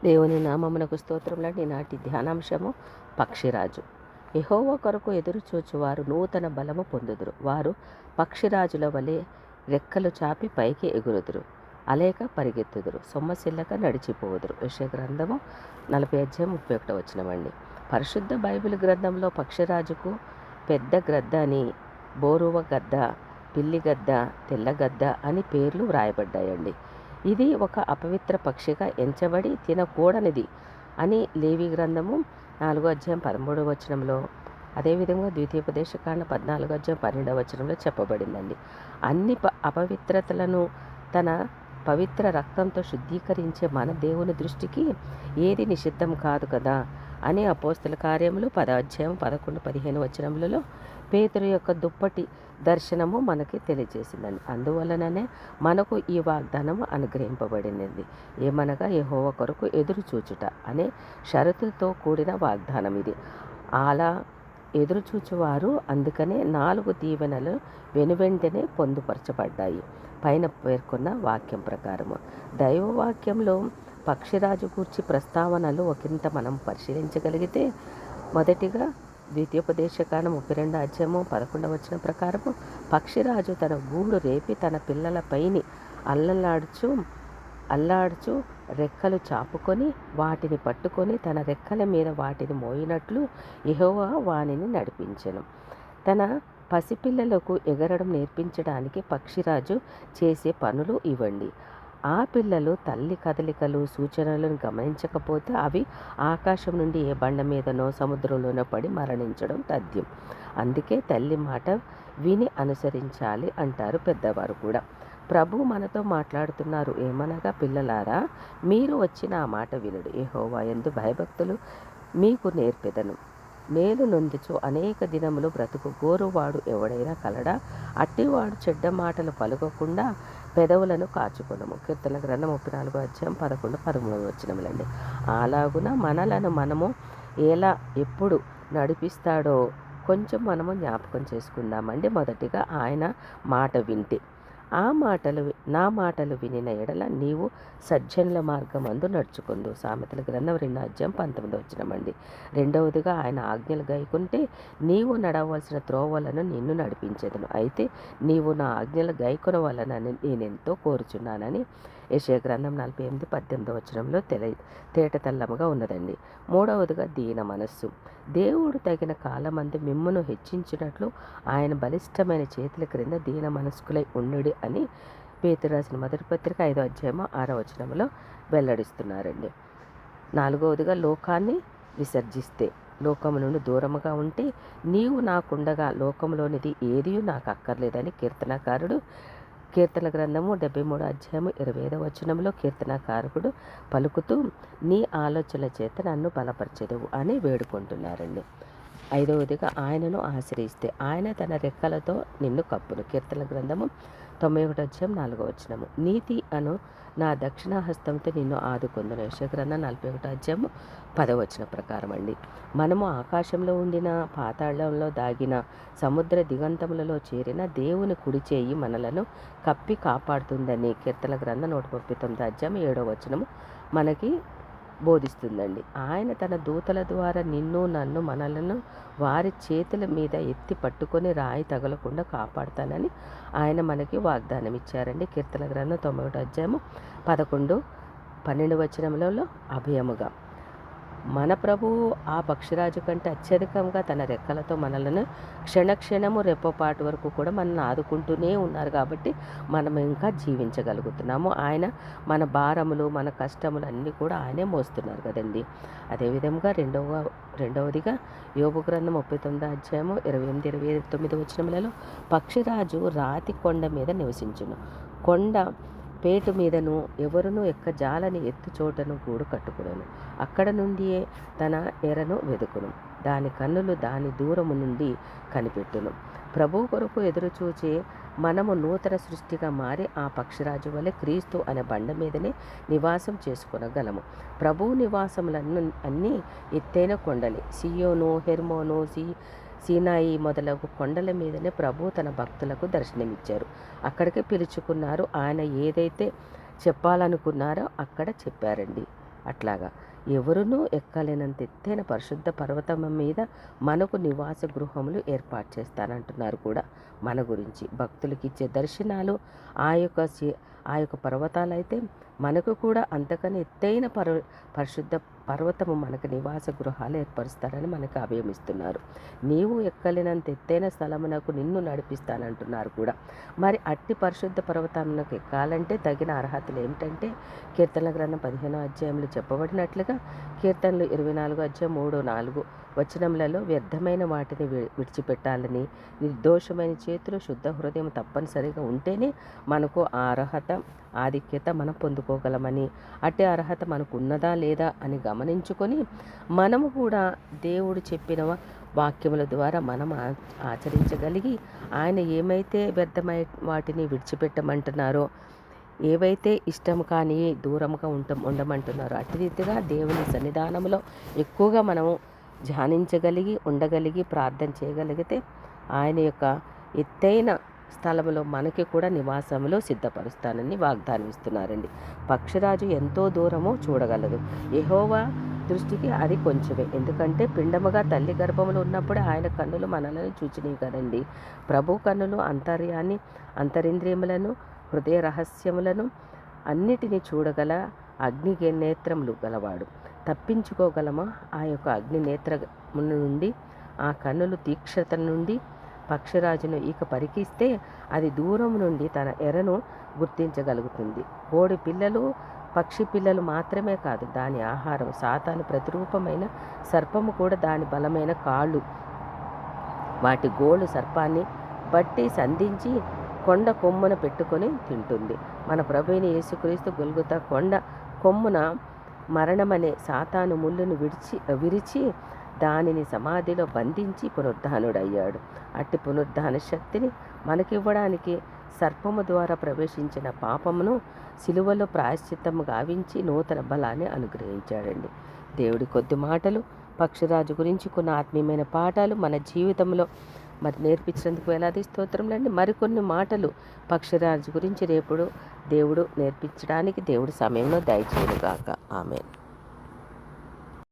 దేవుని నామమునకు స్తోత్రములండి. నాటి ధ్యానాంశము పక్షిరాజు. యెహోవా కొరకు ఎదురుచూచువారు నూతన బలము పొందుదురు. వారు పక్షిరాజుల వలె రెక్కలు చాపి పైకి ఎగురుదురు. అలేక పరిగెత్తుదురు, సొమ్మసిల్లక నడిచిపోవుదురు. యెషయా గ్రంథము 40:31 పరిశుద్ధ బైబిల్ గ్రంథంలో పక్షిరాజుకు పెద్ద గ్రద్ద అని, బోరువ గద్ద, పిల్లి గద్ద, తెల్ల గద్ద అని పేర్లు వ్రాయబడ్డాయండి. ఇది ఒక అపవిత్ర పక్షిగా ఎంచబడి తినకూడనిది అని లేవి గ్రంథము 4:13 అదేవిధంగా ద్వితీయోపదేశకాండ 14:12 చెప్పబడిందండి. అన్ని అపవిత్రతలను తన పవిత్ర రక్తంతో శుద్ధీకరించే మన దేవుని దృష్టికి ఏది నిషిద్ధం కాదు కదా అని అపోస్తల కార్యములు 10:11-15 పేతురు యొక్క దుప్పటి దర్శనము మనకి తెలియజేసిందండి. అందువలననే మనకు ఈ వాగ్దానము అనుగ్రహింపబడినది. ఏమనగా యెహోవా కొరకు ఎదురు చూచుట అనే షరతుతో కూడిన వాగ్దానం ఇది. అలా ఎదురుచూచువారు అందుకనే 4 దీవెనలు వెనువెంటనే పొందుపరచబడ్డాయి పైన పేర్కొన్న వాక్యం ప్రకారము. దైవవాక్యంలో పక్షిరాజు గూర్చి ప్రస్తావనలు ఒకంత మనం పరిశీలించగలిగితే, మొదటిగా ద్వితీయోపదేశకాండం 32:11 ప్రకారము పక్షిరాజు తన గూడు రేపి తన పిల్లల పైని అల్లాడుచు రెక్కలు చాపుకొని వాటిని పట్టుకొని తన రెక్కల మీద వాటిని మోయినట్లు యెహోవా వానిని నడిపించెను. తన పసిపిల్లలకు ఎగరడం నేర్పించడానికి పక్షిరాజు చేసే పనులు ఇవ్వండి. ఆ పిల్లలు తల్లి కదలికలు, సూచనలను గమనించకపోతే అవి ఆకాశం నుండి ఏ బండ మీదనో సముద్రంలోనో పడి మరణించడం తథ్యం. అందుకే తల్లి మాట విని అనుసరించాలి అంటారు పెద్దవారు కూడా. ప్రభు మనతో మాట్లాడుతున్నారు. ఏమనగా, పిల్లలారా, మీరు వచ్చిన ఆ మాట వినుడు. యెహోవా యందు భయభక్తులు మీకు నేర్పెదను. మేలు నొందుచు అనేక దినములు బ్రతుకు గోరువాడు ఎవడైనా కలడా? అట్టివాడు చెడ్డ మాటలు పలుకకుండా పెదవులను కాచుకొనము. కీర్తన గ్రంథం 34:11-13 అలాగున మనలను మనము ఎలా ఎప్పుడు నడిపిస్తాడో కొంచెం మనము జ్ఞాపకం చేసుకుందామండి. మొదటిగా ఆయన మాట వింటే, నా మాటలు వినిన ఎడల నీవు సజ్జనుల మార్గమందు నడుచుకుందు. సామెతల గ్రంథం 2:19 రెండవదిగా ఆయన ఆజ్ఞలు గైకుంటే నీవు నడవలసిన త్రోవలను నిన్ను నడిపించెదను. అయితే నీవు నా ఆజ్ఞలు గైకొనవలనని నేనెంతో కోరుచున్నానని యెషయా గ్రంథం 48:18 తేటతెల్లముగా ఉన్నదండి. మూడవదిగా దీన మనస్సు. దేవుడు తగిన కాలమందు మిమ్మును హెచ్చించినట్లు ఆయన బలిష్టమైన చేతుల క్రింద దీన మనస్కులై ఉండుడి అని పేతురు రాసిన మొదటి పత్రిక 5:6 వెల్లడిస్తున్నారండి. నాలుగవదిగా లోకాన్ని విసర్జిస్తే, లోకము నుండి దూరముగా ఉంటే, నీవు నాకుండగా లోకంలోనిది ఏదీ నాకు అక్కర్లేదని కీర్తనకారుడు కీర్తన గ్రంథము 73:25 కీర్తనకారకుడు పలుకుతూ నీ ఆలోచనల చేత నన్ను బలపరచెదవు అని వేడుకుంటున్నారండి. ఐదవదిగా ఆయనను ఆశ్రయిస్తే ఆయన తన రెక్కలతో నిన్ను కప్పును. కీర్తన గ్రంథము 91:4 నీతి అను నా దక్షిణ హస్తంతో నిన్ను ఆదుకొందును. యెషయా గ్రంథం 41:10 ప్రకారం అండి. మనము ఆకాశంలో ఉండిన, పాతాళంలో దాగిన, సముద్ర దిగంతములలో చేరిన దేవుని కుడి చేయి మనలను కప్పి కాపాడుతుందని కీర్తన గ్రంథం 139:7 మనకి బోధిస్తుందండి. ఆయన తన దూతల ద్వారా నిన్ను, నన్ను, మనలను వారి చేతుల మీద ఎత్తి పట్టుకొని రాయి తగలకుండా కాపాడుతానని ఆయన మనకి వాగ్దానం ఇచ్చారండి. కీర్తన గ్రంథం 91:11-12 అభయముగా మన ప్రభువు ఆ పక్షిరాజు కంటే అత్యధికంగా తన రెక్కలతో మనలను క్షణక్షణము రెప్పపాటు వరకు కూడా మనల్ని ఆదుకుంటూనే ఉన్నారు. కాబట్టి మనం ఇంకా జీవించగలుగుతున్నాము. ఆయన మన భారములు, మన కష్టములు అన్నీ కూడా ఆయనే మోస్తున్నారు కదండి. అదేవిధంగా రెండవదిగా యోబు గ్రంథం 39:28-29 పక్షిరాజు రాతి కొండ మీద నివసించును. కొండ పేటు మీదను ఎవరునూ ఎక్కజాలని ఎత్తు చోటను గూడు కట్టుకును. అక్కడ నుండియే తన ఎరను వెదుకును. దాని కన్నులు దాని దూరము నుండి కనిపెట్టును. ప్రభు కొరకు ఎదురుచూచి మనము నూతన సృష్టిగా మారి ఆ పక్షిరాజు వలె క్రీస్తు అనే బండ మీదనే నివాసం చేసుకొనగలము. ప్రభు నివాసములన్నీ అన్నీ ఎత్తైన కొండలే. సియోను, హెర్మోను, సీనాయి మొదలగు కొండల మీదనే ప్రభు తన భక్తులకు దర్శనమిచ్చారు. అక్కడికి పిలుచుకున్నారు. ఆయన ఏదైతే చెప్పాలనుకున్నారో అక్కడ చెప్పారండి. అట్లాగా ఎవరునూ ఎక్కలేనంత ఎత్తైన పరిశుద్ధ పర్వతం మీద మనకు నివాస గృహములు ఏర్పాటు చేస్తానంటున్నారు కూడా మన గురించి. భక్తులకి ఇచ్చే దర్శనాలు ఆ యొక్క పర్వతాలు అయితే మనకు కూడా అంతకన్నా ఎత్తైన పరిశుద్ధ పర్వతము మనకు నివాస గృహాలు ఏర్పరుస్తారని మనకు అభయమిస్తున్నారు. నీవు ఎక్కలేనంత ఎత్తైన స్థలమునకు నిన్ను నడిపిస్తానంటున్నారు కూడా. మరి అట్టి పరిశుద్ధ పర్వతమునకు ఎక్కాలంటే తగిన అర్హతలు ఏమిటంటే కీర్తనల గ్రంథం 15వ అధ్యాయంలో చెప్పబడినట్లుగా కీర్తనలు 24వ అధ్యాయం 3-4 వచనములలో వ్యర్థమైన వాటిని విడిచిపెట్టాలని, నిర్దోషమైన చేతులు శుద్ధ హృదయం తప్పనిసరిగా ఉంటేనే మనకు ఆ అర్హత ఆధిక్యత మనం పొందుకోగలమని, అట్టి అర్హత మనకు ఉన్నదా లేదా అని గమనించుకొని మనము కూడా దేవుడు చెప్పిన వాక్యముల ద్వారా మనం ఆచరించగలిగి ఆయన ఏమైతే వ్యర్థమైన వాటిని విడిచిపెట్టమంటున్నారో, ఏవైతే ఇష్టం కానీ దూరంగా ఉండమంటున్నారో అట్టి రీతిగా దేవుని సన్నిధానంలో ఎక్కువగా మనము ధ్యానించగలిగి ఉండగలిగి ప్రార్థన చేయగలిగితే ఆయన యొక్క ఎత్తైన స్థలంలో మనకి కూడా నివాసంలో సిద్ధపరుస్తానని వాగ్దానం ఇస్తున్నారండి. పక్షిరాజు ఎంతో దూరమో చూడగలదు, యెహోవా దృష్టికి అది కొంచెమే. ఎందుకంటే పిండముగా తల్లి గర్భంలో ఉన్నప్పుడు ఆయన కన్నులు మనలను చూచినవి కదండి. ప్రభు కన్నులు అంతరింద్రియములను హృదయ రహస్యములను అన్నిటినీ చూడగల అగ్ని నేత్రములు గలవాడు. తప్పించుకోగలమా ఆ యొక్క అగ్ని నేత్రము నుండి? ఆ కన్నులు తీక్షత నుండి పక్షిరాజును ఇక పరికిస్తే అది దూరం నుండి తన ఎరను గుర్తించగలుగుతుంది. కోడి పిల్లలు పక్షి పిల్లలు మాత్రమే కాదు, దాని ఆహారం సాతాను ప్రతిరూపమైన సర్పము కూడా దాని బలమైన కాళ్ళు వాటి గోళ్ళు సర్పాన్ని బట్టి సంధించి కొండ కొమ్మున పెట్టుకొని తింటుంది. మన ప్రభువైన యేసుక్రీస్తు గొల్గొతా కొండ కొమ్మున మరణమనే సాతాను ముళ్ళును విరిచి దానిని సమాధిలో బంధించి పునరుద్ధానుడయ్యాడు. అట్టి పునరుద్ధాన శక్తిని మనకివ్వడానికి సర్పము ద్వారా ప్రవేశించిన పాపమును సిలువలో ప్రాయశ్చిత్తము గావించి నూతన బలాన్ని అనుగ్రహించాడండి. దేవుడి కొద్ది మాటలు, పక్షిరాజు గురించి కొన్ని ఆత్మీయమైన పాఠాలు మన జీవితంలో మరి నేర్పించినందుకు వేలాది స్తోత్రములండి. మరికొన్ని మాటలు పక్షిరాజు గురించి రేపుడు దేవుడు నేర్పించడానికి దేవుడి సమయంలో దయచేయునుగాక. ఆమేన్.